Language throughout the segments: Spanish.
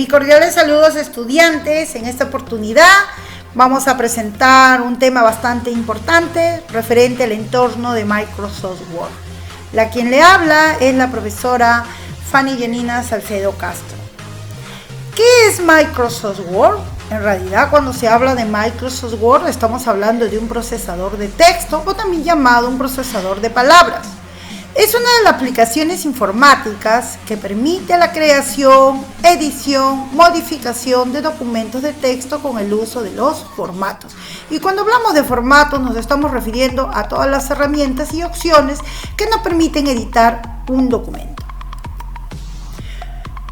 cordiales saludos, estudiantes. En esta oportunidad vamos a presentar un tema bastante importante referente al entorno de Microsoft Word. La quien le habla es la profesora Fanny Janina Salcedo Castro. ¿Qué es Microsoft Word? En realidad, cuando se habla de Microsoft Word estamos hablando de un procesador de texto o también llamado un procesador de palabras. Es una de las aplicaciones informáticas que permite la creación, edición, modificación de documentos de texto con el uso de los formatos. Y cuando hablamos de formatos nos estamos refiriendo a todas las herramientas y opciones que nos permiten editar un documento.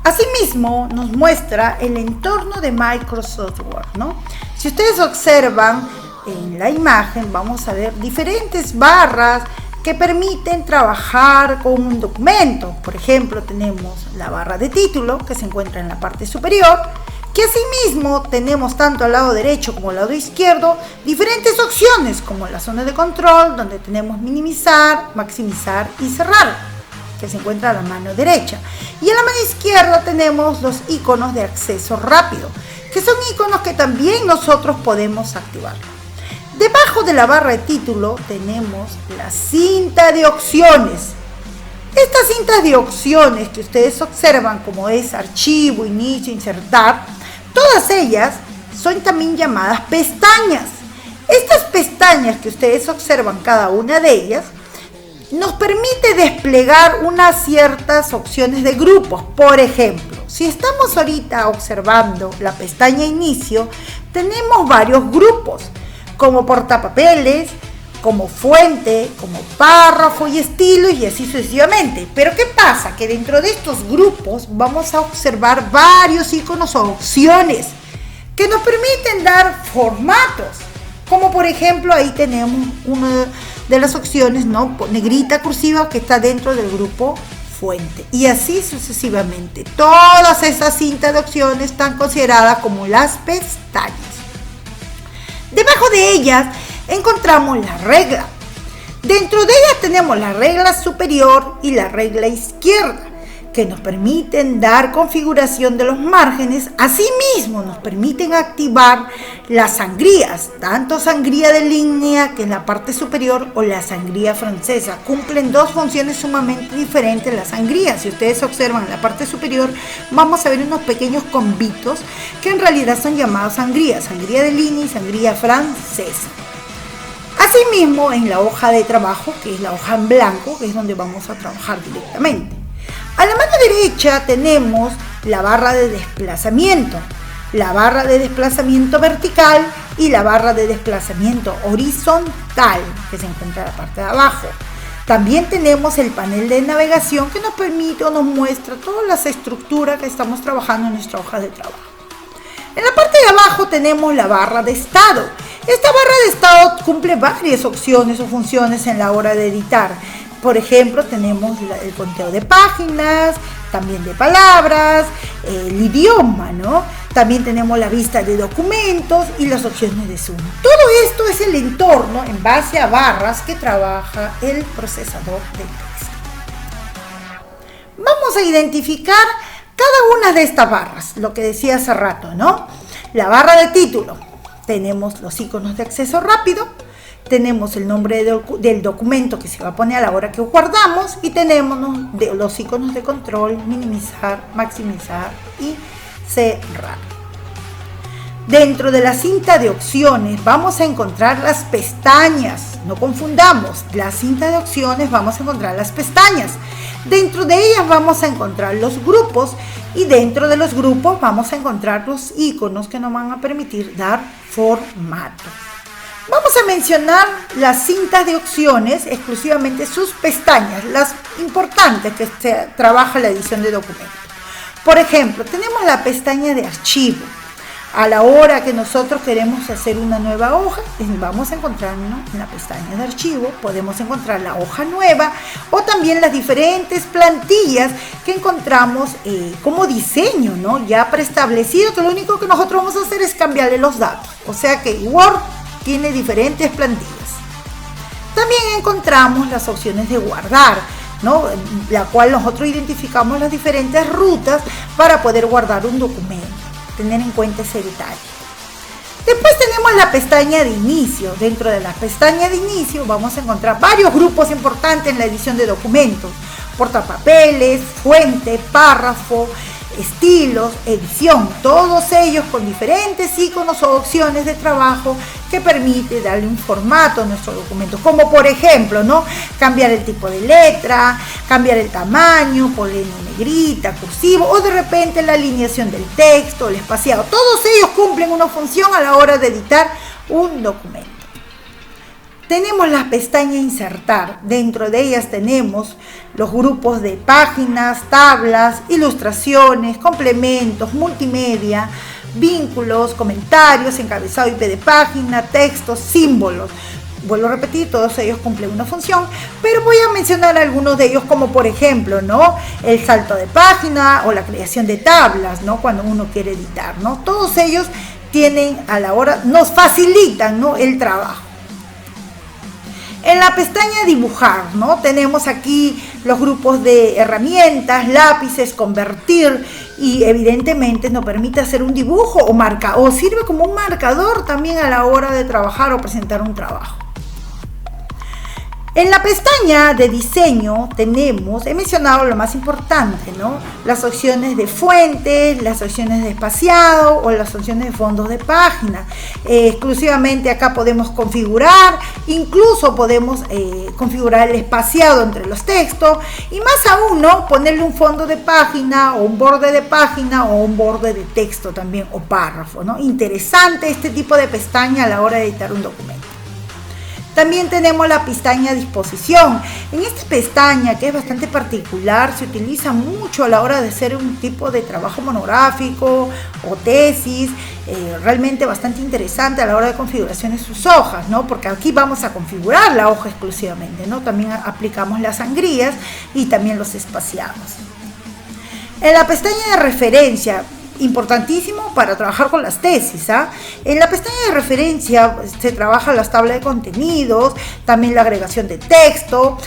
Asimismo, nos muestra el entorno de Microsoft Word, ¿no? Si ustedes observan en la imagen, vamos a ver diferentes barras que permiten trabajar con un documento. Por ejemplo, tenemos la barra de título que se encuentra en la parte superior, que asimismo tenemos tanto al lado derecho como al lado izquierdo diferentes opciones como la zona de control, donde tenemos minimizar, maximizar y cerrar, que se encuentra a la mano derecha. Y a la mano izquierda tenemos los iconos de acceso rápido, que son iconos que también nosotros podemos activar. Debajo de la barra de título tenemos la cinta de opciones. Estas cintas de opciones que ustedes observan, como es archivo, inicio, insertar, todas ellas son también llamadas pestañas. Estas pestañas que ustedes observan, cada una de ellas, nos permite desplegar unas ciertas opciones de grupos. Por ejemplo, si estamos ahorita observando la pestaña inicio, tenemos varios grupos, como portapapeles, como fuente, como párrafo y estilo, y así sucesivamente. Pero ¿qué pasa? Que dentro de estos grupos vamos a observar varios iconos o opciones que nos permiten dar formatos, como por ejemplo ahí tenemos una de las opciones, ¿no? Negrita cursiva, que está dentro del grupo fuente, y así sucesivamente. Todas estas cintas de opciones están consideradas como las pestañas. Debajo de ellas encontramos la regla. Dentro de ellas tenemos la regla superior y la regla izquierda, que nos permiten dar configuración de los márgenes. Asimismo nos permiten activar las sangrías, tanto sangría de línea, que es la parte superior, o la sangría francesa. Cumplen dos funciones sumamente diferentes las sangrías. Si ustedes observan en la parte superior, vamos a ver unos pequeños combitos que en realidad son llamados sangría de línea y sangría francesa. Asimismo, en la hoja de trabajo, que es la hoja en blanco, que es donde vamos a trabajar directamente. A la mano derecha tenemos la barra de desplazamiento vertical y la barra de desplazamiento horizontal, que se encuentra en la parte de abajo. También tenemos el panel de navegación, que nos permite o nos muestra todas las estructuras que estamos trabajando en nuestra hoja de trabajo. En la parte de abajo tenemos la barra de estado. Esta barra de estado cumple varias opciones o funciones en la hora de editar. Por ejemplo, tenemos el conteo de páginas, también de palabras, el idioma, ¿no? También tenemos la vista de documentos y las opciones de zoom. Todo esto es el entorno en base a barras que trabaja el procesador de texto. Vamos a identificar cada una de estas barras, lo que decía hace rato, ¿no? La barra de título, tenemos los iconos de acceso rápido, tenemos el nombre del documento que se va a poner a la hora que guardamos, y tenemos los iconos de control, minimizar, maximizar y cerrar. Dentro de la cinta de opciones vamos a encontrar las pestañas. No confundamos, la cinta de opciones vamos a encontrar las pestañas. Dentro de ellas vamos a encontrar los grupos, y dentro de los grupos vamos a encontrar los iconos que nos van a permitir dar formato. Vamos a mencionar las cintas de opciones, exclusivamente sus pestañas, las importantes que se trabaja la edición de documentos. Por ejemplo, tenemos la pestaña de archivo. A la hora que nosotros queremos hacer una nueva hoja, vamos a encontrarnos en la pestaña de archivo, podemos encontrar la hoja nueva o también las diferentes plantillas que encontramos como diseño, ¿no? Ya preestablecido, que lo único que nosotros vamos a hacer es cambiarle los datos. O sea que Word tiene diferentes plantillas. También encontramos las opciones de guardar, ¿no? La cual nosotros identificamos las diferentes rutas para poder guardar un documento. Tener en cuenta ese detalle. Después tenemos la pestaña de inicio. Dentro de la pestaña de inicio vamos a encontrar varios grupos importantes en la edición de documentos: portapapeles, fuente, párrafo, estilos, edición, todos ellos con diferentes iconos o opciones de trabajo que permite darle un formato a nuestro documento, como por ejemplo, ¿no?, cambiar el tipo de letra, cambiar el tamaño, poner en negrita, cursivo, o de repente la alineación del texto, el espaciado. Todos ellos cumplen una función a la hora de editar un documento. Tenemos la pestaña insertar. Dentro de ellas tenemos los grupos de páginas, tablas, ilustraciones, complementos, multimedia, vínculos, comentarios, encabezado y pie de página, textos, símbolos. Vuelvo a repetir, todos ellos cumplen una función, pero voy a mencionar algunos de ellos, como por ejemplo, ¿no?, el salto de página o la creación de tablas, ¿no?, cuando uno quiere editar, ¿no? Todos ellos tienen a la hora, nos facilitan, ¿no?, el trabajo. En la pestaña dibujar, ¿no?, tenemos aquí los grupos de herramientas, lápices, convertir, y evidentemente nos permite hacer un dibujo o sirve como un marcador también a la hora de trabajar o presentar un trabajo. En la pestaña de diseño he mencionado lo más importante, ¿no?, las opciones de fuentes, las opciones de espaciado o las opciones de fondos de página. Exclusivamente acá podemos configurar, incluso podemos configurar el espaciado entre los textos, y más aún, ¿no?, ponerle un fondo de página o un borde de página o un borde de texto también, o párrafo, ¿no? Interesante este tipo de pestaña a la hora de editar un documento. También tenemos la pestaña disposición. En esta pestaña, que es bastante particular, se utiliza mucho a la hora de hacer un tipo de trabajo monográfico o tesis, realmente bastante interesante a la hora de configuración de sus hojas, ¿no?, porque aquí vamos a configurar la hoja exclusivamente, ¿no? También aplicamos las sangrías y también los espaciados. En la pestaña de referencia, importantísimo para trabajar con las tesis, ¿ah? En la pestaña de referencia se trabaja las tablas de contenidos, también la agregación de texto,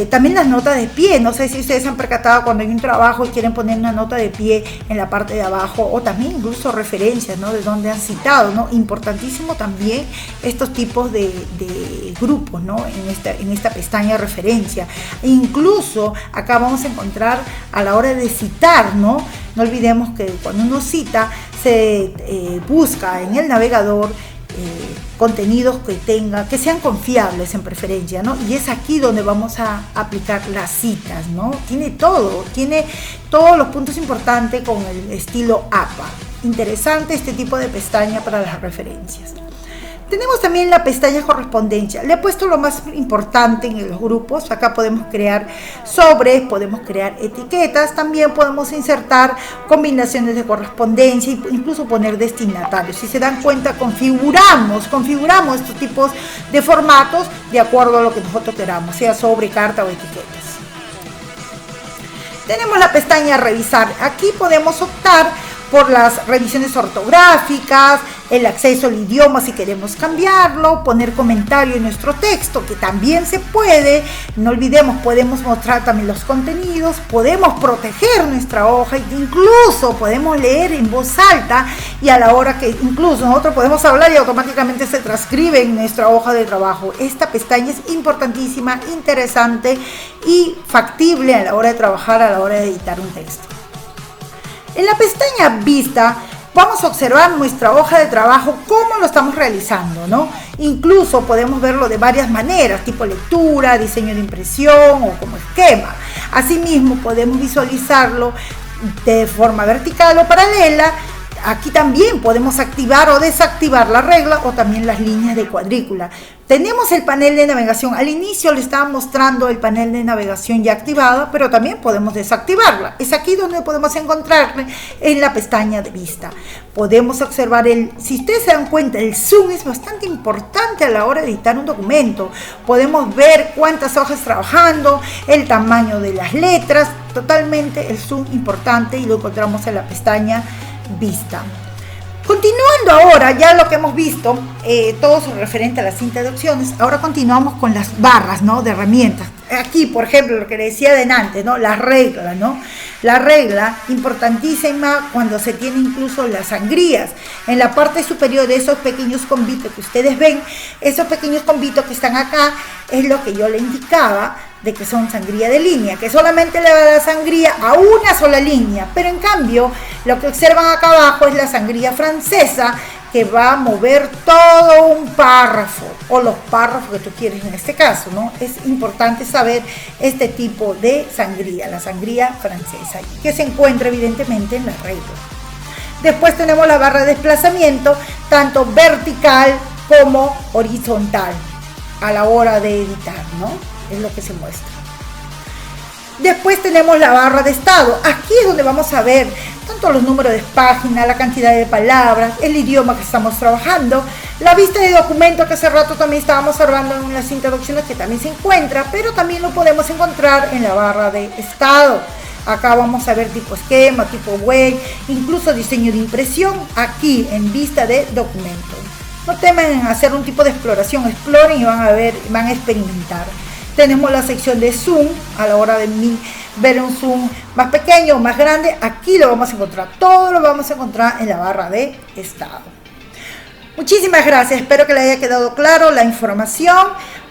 también las notas de pie. No sé si ustedes se han percatado cuando hay un trabajo y quieren poner una nota de pie en la parte de abajo, o también incluso referencias, ¿no?, de donde han citado, ¿no? Importantísimo también estos tipos de grupos, ¿no?, en esta pestaña de referencia. Incluso acá vamos a encontrar a la hora de citar, ¿no? No olvidemos que cuando uno cita se busca en el navegador contenidos que sean confiables en preferencia, ¿no? Y es aquí donde vamos a aplicar las citas, ¿no? Tiene todos los puntos importantes con el estilo APA. Interesante este tipo de pestaña para las referencias. Tenemos también la pestaña correspondencia. Le he puesto lo más importante en los grupos. Acá podemos crear sobres, podemos crear etiquetas, también podemos insertar combinaciones de correspondencia, incluso poner destinatarios. Si se dan cuenta, configuramos estos tipos de formatos de acuerdo a lo que nosotros queramos, sea sobre, carta o etiquetas. Tenemos la pestaña revisar. Aquí podemos optar por las revisiones ortográficas, el acceso al idioma si queremos cambiarlo, poner comentario en nuestro texto, que también se puede. No olvidemos, podemos mostrar también los contenidos, podemos proteger nuestra hoja, incluso podemos leer en voz alta, y a la hora que incluso nosotros podemos hablar y automáticamente se transcribe en nuestra hoja de trabajo. Esta pestaña es importantísima, interesante y factible a la hora de trabajar, a la hora de editar un texto. En la pestaña Vista vamos a observar nuestra hoja de trabajo, cómo lo estamos realizando, ¿no? Incluso podemos verlo de varias maneras, tipo lectura, diseño de impresión o como esquema. Asimismo, podemos visualizarlo de forma vertical o paralela. Aquí también podemos activar o desactivar la regla o también las líneas de cuadrícula. Tenemos el panel de navegación. Al inicio le estaba mostrando el panel de navegación ya activado, pero también podemos desactivarla. Es aquí donde podemos encontrarle en la pestaña de vista. Podemos observar si ustedes se dan cuenta, el zoom es bastante importante a la hora de editar un documento. Podemos ver cuántas hojas trabajando, el tamaño de las letras, totalmente el zoom importante, y lo encontramos en la pestaña Vista. Continuando ahora, ya lo que hemos visto, todo eso referente a la cinta de opciones, ahora continuamos con las barras, ¿no? De herramientas. Aquí, por ejemplo, lo que le decía de antes, ¿no? Las reglas, ¿no? La regla, importantísima cuando se tiene incluso las sangrías. En la parte superior de esos pequeños combitos que ustedes ven, esos pequeños combitos que están acá, es lo que yo le indicaba, de que son sangría de línea, que solamente le va a dar sangría a una sola línea, pero en cambio lo que observan acá abajo es la sangría francesa, que va a mover todo un párrafo o los párrafos que tú quieres en este caso, ¿no? Es importante saber este tipo de sangría, la sangría francesa, que se encuentra evidentemente en la regla. Después tenemos la barra de desplazamiento, tanto vertical como horizontal, a la hora de editar, ¿no? Es lo que se muestra. Después tenemos la barra de estado. Aquí es donde vamos a ver tanto los números de página, la cantidad de palabras, el idioma que estamos trabajando, la vista de documento que hace rato también estábamos observando en las introducciones, que también se encuentra, pero también lo podemos encontrar en la barra de estado. Acá vamos a ver tipo esquema, tipo web, incluso diseño de impresión, aquí en vista de documento. No temen en hacer un tipo de exploración, exploren y van a ver, van a experimentar. Tenemos la sección de zoom, a la hora de ver un zoom más pequeño o más grande, aquí lo vamos a encontrar, todo lo vamos a encontrar en la barra de estado. Muchísimas gracias, espero que le haya quedado claro la información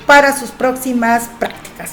para sus próximas prácticas.